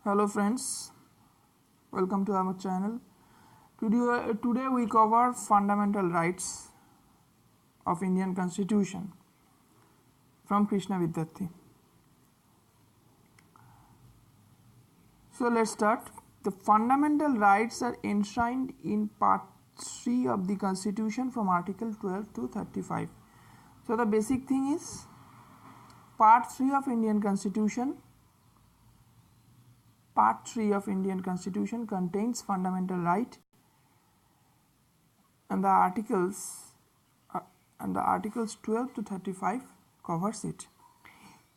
Hello friends, welcome to our channel. Today we cover fundamental rights of Indian Constitution from Krishna Vidyarthi. So let's start. The fundamental rights are enshrined in part 3 of the Constitution from Article 12 to 35. So the basic thing is part 3 of Indian Constitution. Part 3 of Indian Constitution contains fundamental right and the articles 12 to 35 covers it.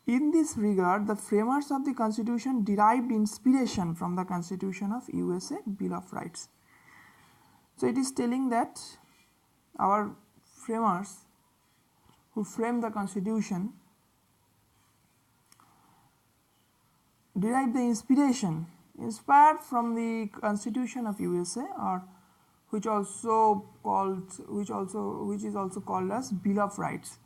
In this regard, the framers of the Constitution derived inspiration from the Constitution of USA Bill of Rights. So it is telling that our framers who framed the Constitution derived the inspired from the Constitution of USA, or which is also called as Bill of Rights.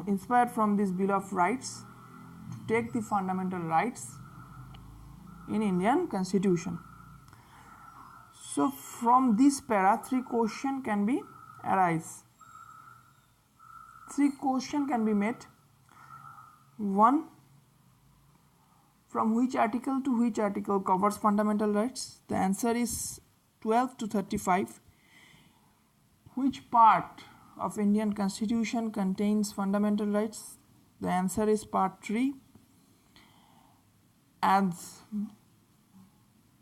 Inspired from this Bill of Rights to take the fundamental rights in Indian Constitution. So from this para, three questions can be arise. Three questions can be met. One, from which article to which article covers fundamental rights? The answer is 12 to 35. Which part of Indian Constitution contains fundamental rights? The answer is part 3. And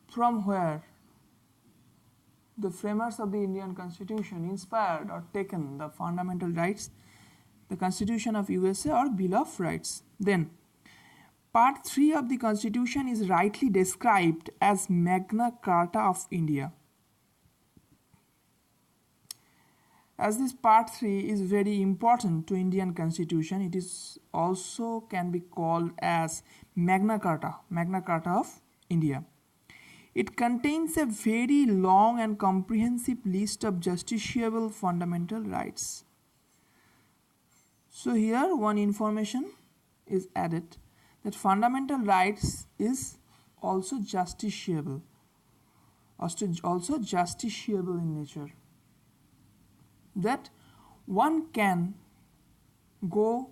from where the framers of the Indian Constitution inspired or taken the fundamental rights? The Constitution of USA or Bill of Rights. Then part 3 of the Constitution is rightly described as Magna Carta of India. As this part 3 is very important to Indian Constitution, it is also can be called as Magna Carta of India. It contains a very long and comprehensive list of justiciable fundamental rights. So here one information is added, that fundamental rights is also justiciable in nature. That one can go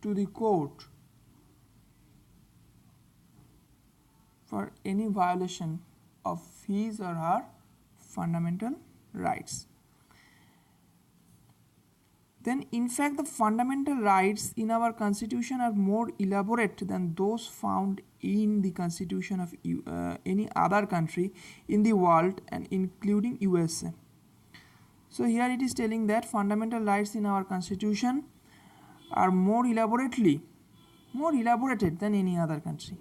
to the court for any violation of his or her fundamental rights. Then in fact the fundamental rights in our Constitution are more elaborate than those found in the Constitution of any other country in the world, and including USA. So here it is telling that fundamental rights in our Constitution are more elaborated than any other country,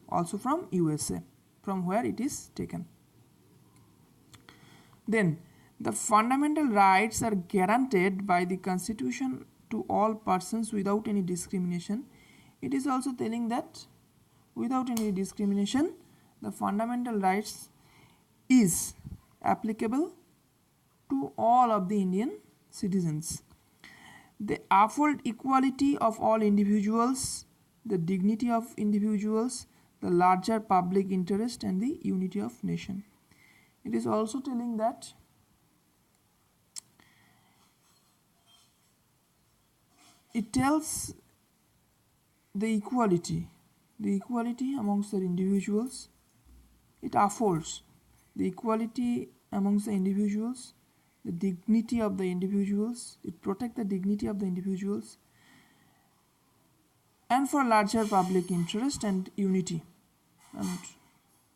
also from USA, from where it is taken. Then the fundamental rights are guaranteed by the Constitution to all persons without any discrimination. It is also telling that without any discrimination, the fundamental rights is applicable to all of the Indian citizens. They afford equality of all individuals, the dignity of individuals, the larger public interest, and the unity of nation. It is also telling that it tells the equality amongst the individuals. It affords the equality amongst the individuals, the dignity of the individuals. It protects the dignity of the individuals, and for larger public interest and unity, and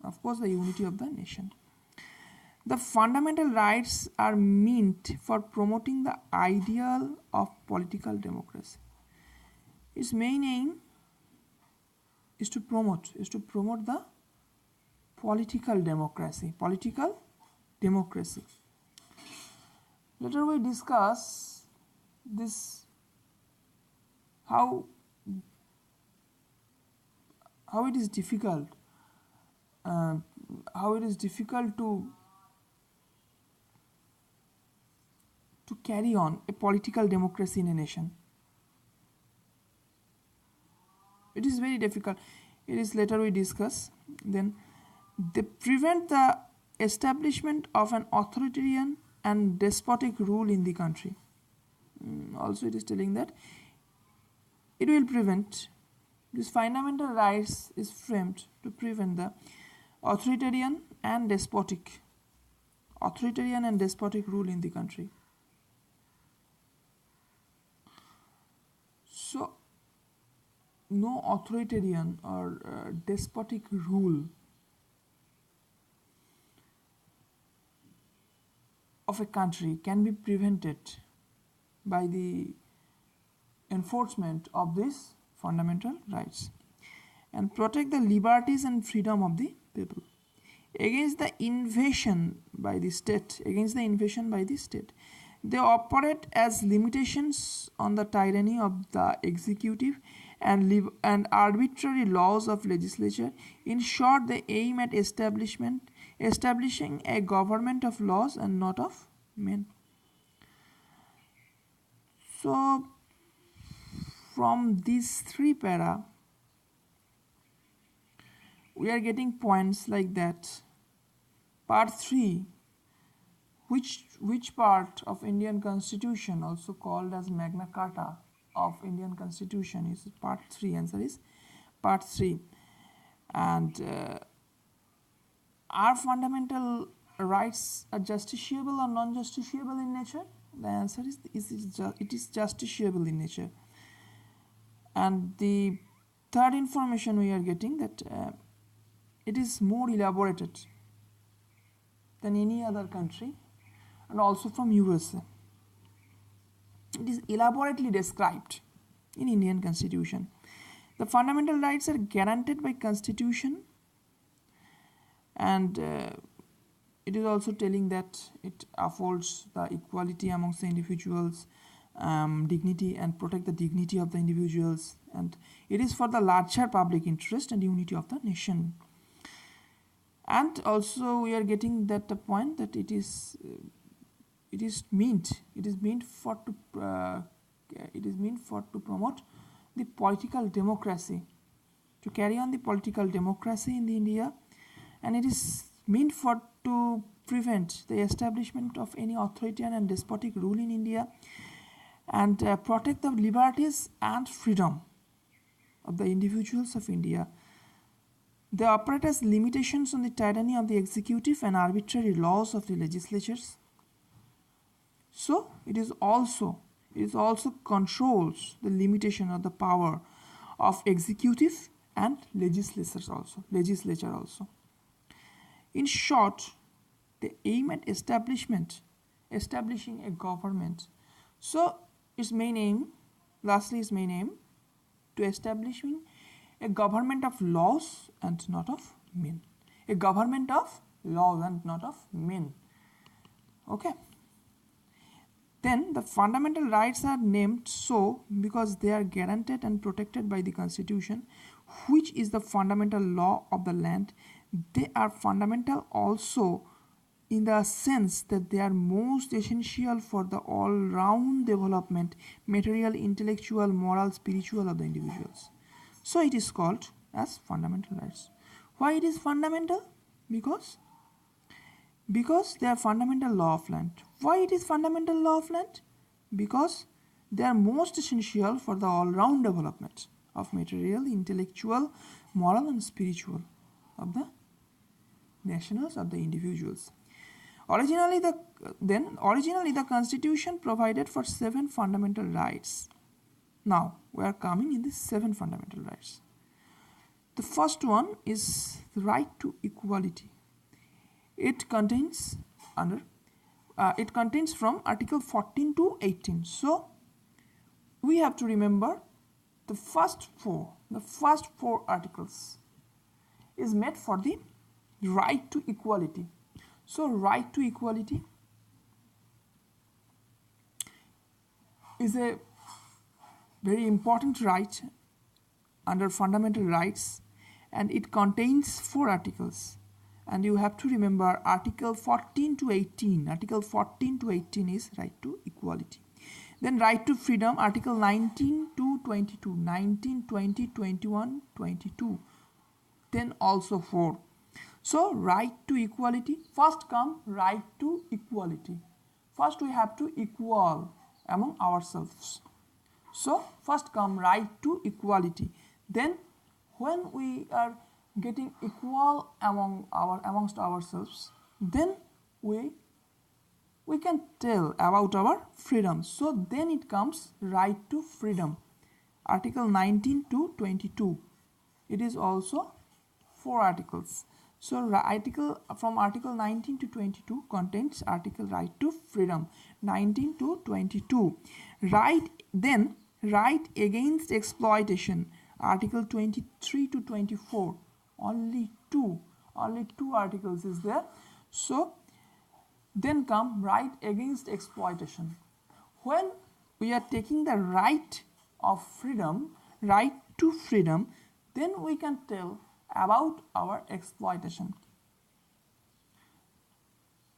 of course the unity of the nation. The fundamental rights are meant for promoting the ideal of political democracy. Its main aim is to promote the political democracy. Later we discuss this, how it is difficult to carry on a political democracy in a nation. it is very difficult. It is later we discuss. Then they prevent the establishment of an authoritarian and despotic rule in the country. Also it is telling that it will prevent, this fundamental rights is framed to prevent the authoritarian and despotic rule in the country. So no authoritarian or despotic rule of a country can be prevented by the enforcement of these fundamental rights, and protect the liberties and freedom of the people against the invasion by the state. They operate as limitations on the tyranny of the executive and arbitrary laws of legislature. In short, they aim at establishing a government of laws and not of men. So from these three para, we are getting points like that. Part 3, which part of Indian Constitution, also called as Magna Carta of Indian Constitution, is part 3. Answer is part 3. And are fundamental rights are justiciable or non-justiciable in nature? The answer is it is justiciable in nature. And the third information we are getting, that it is more elaborated than any other country, and also from USA. It is elaborately described in Indian Constitution. The fundamental rights are guaranteed by Constitution, and it is also telling that it affords the equality amongst the individuals, dignity, and protect the dignity of the individuals, and it is for the larger public interest and unity of the nation. And also we are getting that the point that it is meant for to promote the political democracy, to carry on the political democracy in the India, and it is meant for to prevent the establishment of any authoritarian and despotic rule in India, and protect the liberties and freedom of the individuals of India. They operate as limitations on the tyranny of the executive and arbitrary laws of the legislatures. So it is also controls the limitation of the power of executive and legislature also. In short, they aim at establishing a government. So its main aim to establishing a government of laws and not of men. A government of laws and not of men. Okay. Then the fundamental rights are named so because they are guaranteed and protected by the Constitution, which is the fundamental law of the land. They are fundamental also in the sense that they are most essential for the all-round development, material, intellectual, moral, spiritual of the individuals. So it is called as fundamental rights. Why it is fundamental? Because they are fundamental law of land. Why it is fundamental law of land? Because they are most essential for the all-round development of material, intellectual, moral and spiritual of the nationals, of the individuals. Originally the Constitution provided for 7 fundamental rights. Now we are coming in the 7 fundamental rights. The first one is the right to equality. It contains from Article 14 to 18. So we have to remember the first four articles is made for the right to equality. So right to equality is a very important right under fundamental rights, and it contains 4 articles, and you have to remember Article 14 to 18. Article 14 to 18 is right to equality. Then right to freedom, article 19 to 22, 19, 20, 21, 22. Then also 4. So right to equality, first come right to equality. First we have to equal among ourselves. So first come right to equality. Then when we are getting equal amongst ourselves, then we can tell about our freedom. So then it comes right to freedom, article 19 to 22. It is also 4 articles. So article from article 19 to 22 contains article right to freedom, 19 to 22. Right against exploitation, article 23 to 24. Only two articles is there. So then come right against exploitation. When we are taking the right of freedom, right to freedom, then we can tell about our exploitation.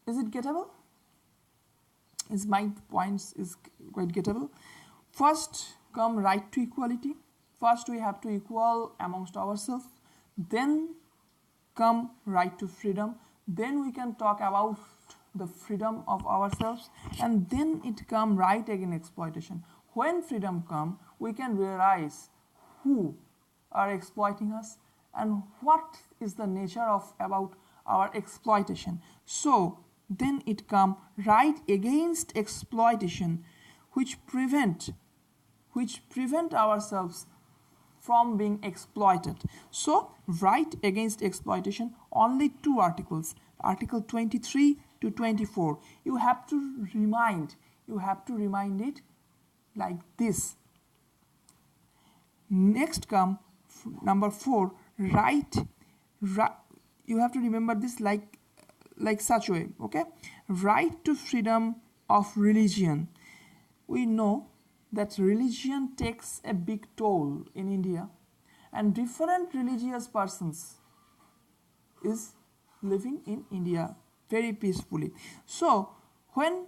Is it gettable? Is my points is quite gettable? First come right to equality. First we have to equal amongst ourselves. Then come right to freedom. Then we can talk about the freedom of ourselves, and then it come right against exploitation. When freedom come, we can realize who are exploiting us and what is the nature of about our exploitation. So then it come right against exploitation, which prevent ourselves from being exploited. So right against exploitation, only 2 articles, article 23 to 24. You have to remind it like this. Next come number 4, right. You have to remember this like such way, okay? Right to freedom of religion. We know that religion takes a big toll in India, and different religious persons is living in India very peacefully. So when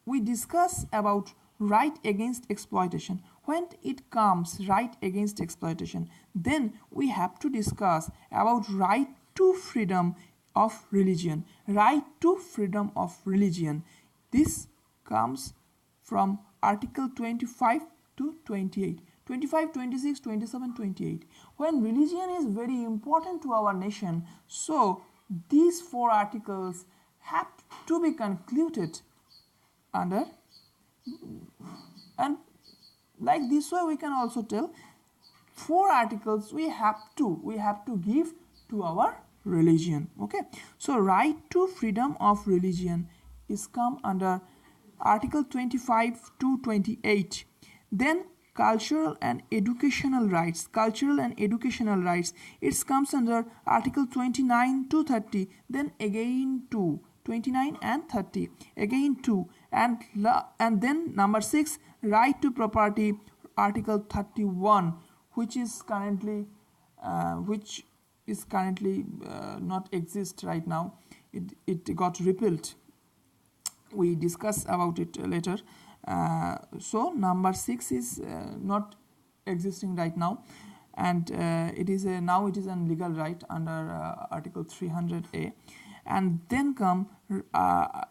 we discuss about right against exploitation, when it comes right against exploitation, then we have to discuss about right to freedom of religion. Right to freedom of religion. This comes from article 25 to 28. 25, 26, 27, 28. When religion is very important to our nation, so these 4 articles have to be concluded under, and like this way we can also tell 4 articles we have to give to our religion. Okay, so right to freedom of religion is come under article 25 to 28. Then cultural and educational rights, it comes under article 29 to 30. Then again 2, 29 and 30, again 2, and then number 6, right to property, article 31, which is currently not exist right now. It got repealed. We discuss about it later. So number 6 is not existing right now, and it is a legal right under article 300A. And then come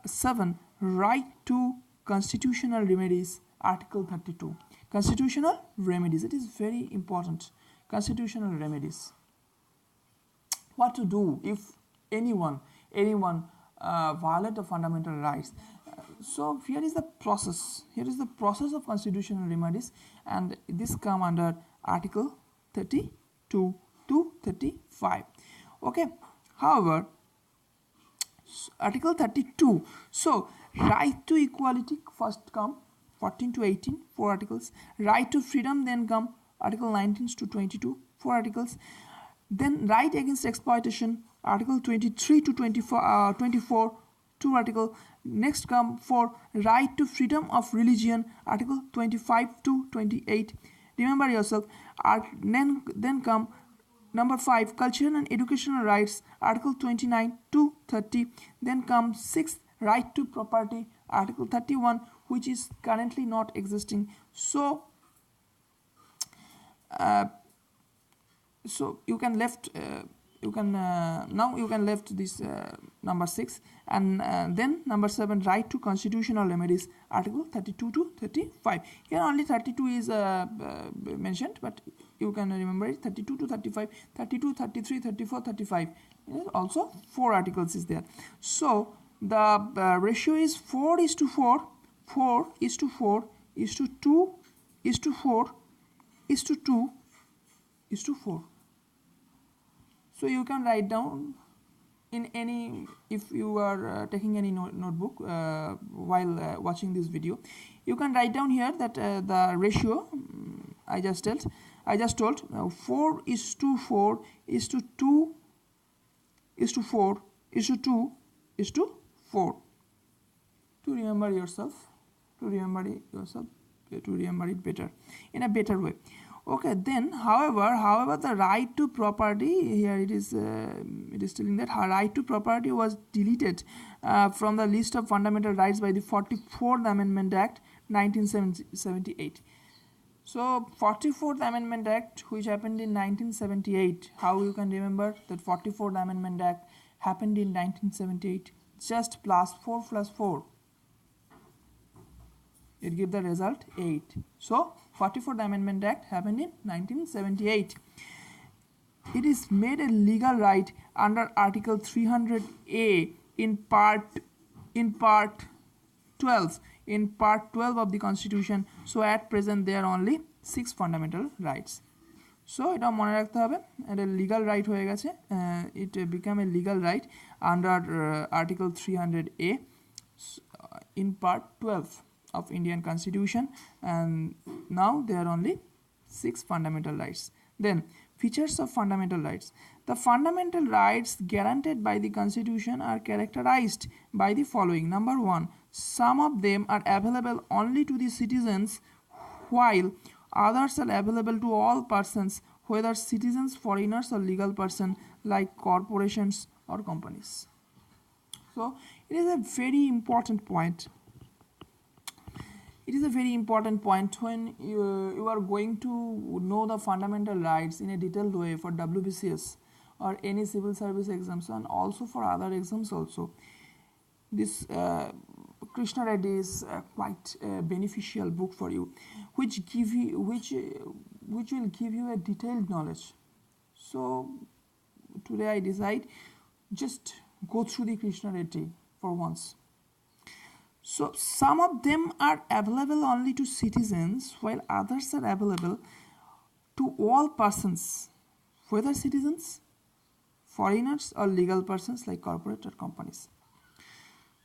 7, right to constitutional remedies, article 32. Constitutional remedies, it is very important. Constitutional remedies, what to do if anyone violate the fundamental rights. So here is the process of constitutional remedies, and this come under article 32 to 35. Okay, however, article 32, so right to equality first come 14 to 18, 4 articles. Right to freedom then come article 19 to 22, 4 articles. Then right against exploitation, article 23 to 24, 2 article. Next come for right to freedom of religion, article 25 to 28. Remember yourself. Then come number 5, cultural and educational rights, article 29 to 30. Then comes 6, right to property, article 31, which is currently not existing. So you can left now you can left this number 6, and then number 7, right to constitutional remedies, article 32 to 35. Here only 32 is mentioned, but you can remember it, 32 to 35, 32, 33, 34, 35. Also 4 articles is there. So the ratio is 4 is to 4, 4 is to 4 is to 2 is to 4 is to 2 is to 4. So you can write down in any, if you are taking any notebook while watching this video, you can write down here that the ratio I just told 4 is to 4 is to 2 is to 4 is to 2 is to 4, to remember yourself, to remember it better, in a better way. Okay, then however the right to property, here it is telling that right to property was deleted from the list of fundamental rights by the 44th Amendment Act 1978. So 44th Amendment Act, which happened in 1978, how you can remember that 44th Amendment Act happened in 1978? Just plus 4 plus 4, it gives the result 8. So 44th Amendment Act happened in 1978. It is made a legal right under Article 300A in part 12 of the Constitution. So at present there are only 6 fundamental rights. So এটা মনে রাখতে হবে, এটা legal right হয়ে গেছে, it became a legal right under Article 300A in part 12 of Indian Constitution, and now there are only 6 fundamental rights. Then features of fundamental rights. The fundamental rights guaranteed by the Constitution are characterized by the following. Number 1, some of them are available only to the citizens, while others are available to all persons, whether citizens, foreigners, or legal person like corporations or companies. So it is a very important point. It is a very important point when you are going to know the fundamental rights in a detailed way for WBCS or any civil service exams, and also for other exams also. This Krishna Reddy is quite a beneficial book for you, which will give you a detailed knowledge. So today I decide just go through the Krishna Reddy for once. So some of them are available only to citizens, while others are available to all persons, whether citizens, foreigners, or legal persons like corporate or companies.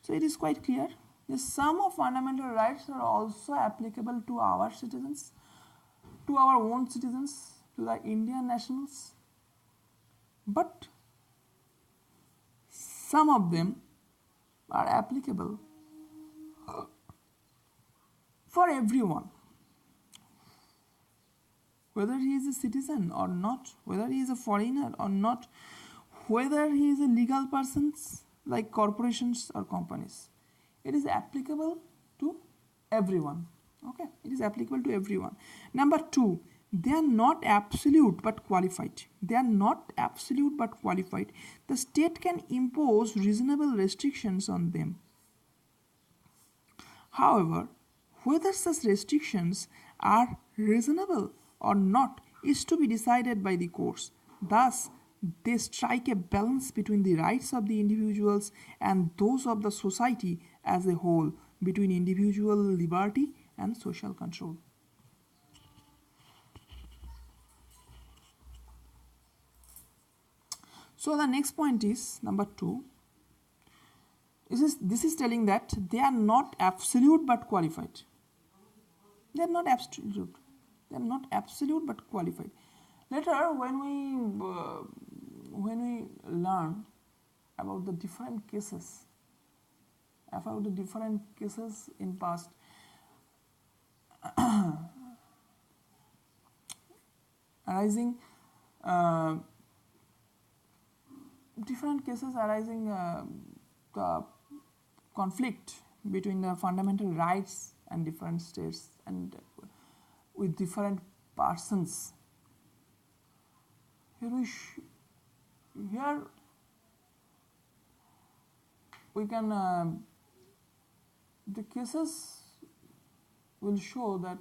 So it is quite clear that some of fundamental rights are also applicable to our citizens, to our own citizens, to the Indian nationals, but some of them are applicable for everyone, whether he is a citizen or not, whether he is a foreigner or not, whether he is a legal persons like corporations or companies. It is applicable to everyone. Okay, it is applicable to everyone. Number 2, they are not absolute but qualified. They are not absolute but qualified. The state can impose reasonable restrictions on them. However, whether such restrictions are reasonable or not is to be decided by the courts. Thus, they strike a balance between the rights of the individuals and those of the society as a whole, between individual liberty and social control. So the next point is number 2. This is telling that they are not absolute but qualified. They are not absolute. They are not absolute but qualified. Later, when we learn about the different cases, in past, arising different cases arising the conflict between the fundamental rights and different states and with different persons. Here we can the cases will show that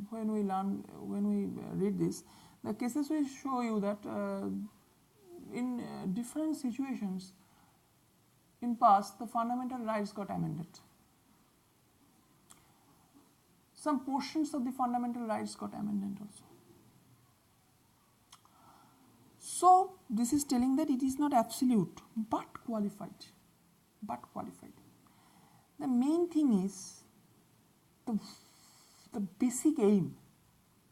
when we read this, the cases will show you that in different situations in past the fundamental rights got amended. Some portions of the fundamental rights got amended also. So this is telling that it is not absolute but qualified. The main thing is the basic aim,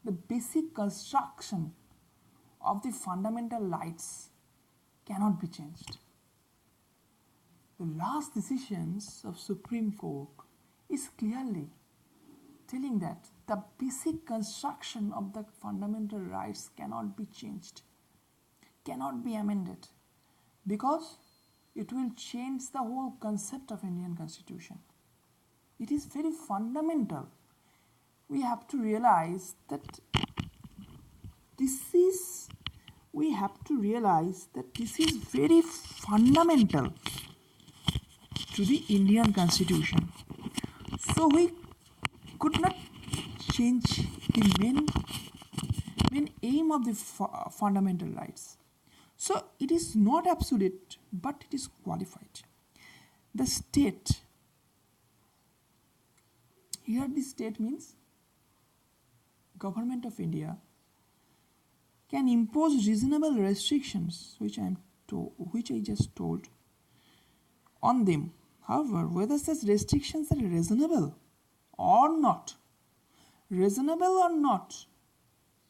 the basic construction of the fundamental rights cannot be changed. The last decisions of Supreme Court is clearly telling that the basic construction of the fundamental rights cannot be changed, cannot be amended, because it will change the whole concept of Indian Constitution. It is very fundamental. We have to realize that this is very fundamental to the Indian Constitution. So we could not change the main aim of the fundamental rights. So it is not absolute, but it is qualified. The state, here the state means Government of India, can impose reasonable restrictions, which I just told, on them. However, whether such restrictions are reasonable or not,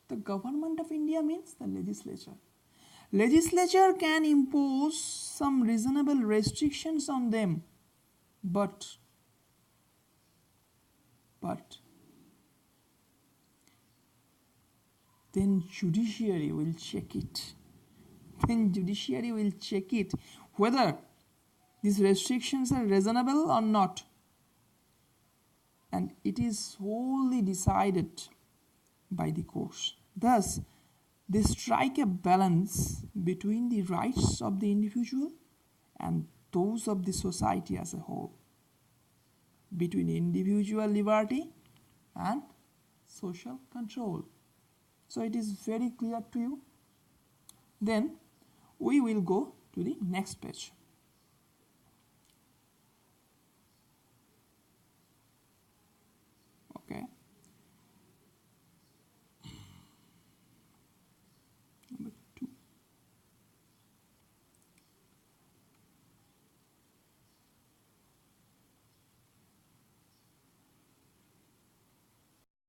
the Government of India means the legislature. Legislature can impose some reasonable restrictions on them, but then judiciary will check it. Whether these restrictions are reasonable or not. And it is solely decided by the courts. Thus, they strike a balance between the rights of the individual and those of the society as a whole, between individual liberty and social control. So it is very clear to you. Then we will go to the next page.